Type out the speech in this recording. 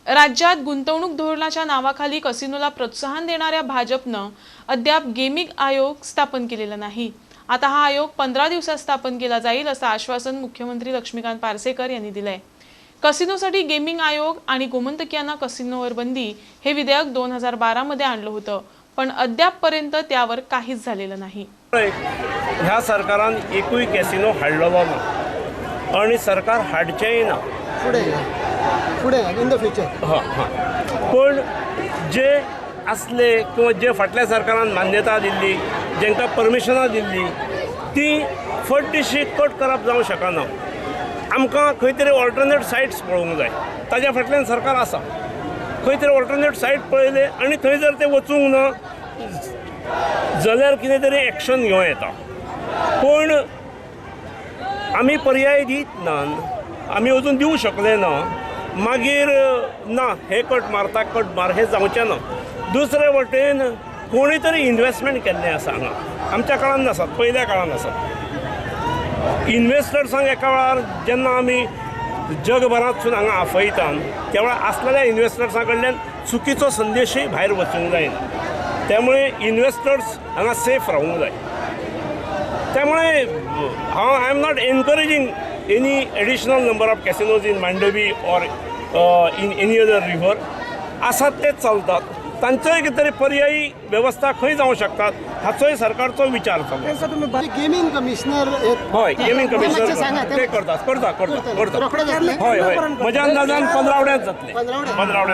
राज्यात गुंतवणूक धोरणाच्या नावाखाली कसिनोला प्रोत्साहन देणाऱ्या भाजपनं अद्याप गेमिंग आयोग स्थापन केलेला नाही। आता हा आयोग 15 दिवसात स्थापन केला जाईल असं आश्वासन मुख्यमंत्री लक्ष्मीकांत पार्सेकर यांनी दिलंय। कसिनोसाठी गेमिंग आयोग आणि गोमंतकीयांना कसिनोवर बंदी हे विधेयक 2012 मध्ये आणलं होतं, पण अद्यापपर्यंत त्यावर काहीच झालेलं नाही। ह्या सरकारान एकूय कॅसिनो हाडलेलो ना आणि सरकार हाडचेय ना पुढे इन द फ्युचर। पण जे असले किंवा जे फाटल्या सरकारान मान्यता दिल्ली, जेंका परमिशनां दिल्ली, ती फटदिशी कट करप जावं शकना। आमकां खंय तरी ऑल्टरनेट सायट्स पळोवंक जाय, ताज्या फाटल्यान सरकार आसा। खंय तरी ऑल्टरनेट सायट पळयले आनी थंय जर ते वचूंक ना जाल्यार कितें तरी एक्शन घेवं येता। पण आमी पर्याय दीत ना, आमी अजून दिवं शकले ना, मागीर ना हे कट मारता कट मार हे जावचें ना। दुसरे वटेन कोणी तरी इन्वेस्टमेंट केल्लें आसा हांगा, आमच्या काळान नासात, पयल्या काळान आसात। इन्वेस्टर्सांक एका वेळार जेन्ना आमी जगभरांतसून हांगा आफयता त्या वेळार आसलेल्या इन्वेस्टर्सां कडल्यान चुकीचो संदेशूय भायर वचूंक जायना। त्यामुळे इन्वेस्टर्स हांगा सेफ रावूंक जाय। त्यामुळे I am not encouraging any additional number of casinos in Mandovi or in any other river. आसात तेच चलतात, तांचोय कितें तरी पर्यायी व्यवस्था खंय जावं शकतात हाचोय सरकारचो विचार चालू। गेमिंग कमिशनर हय, गेमिंग कमिशनर ते करता हय हय, म्हज्या अंदाजान 15 जातले। 15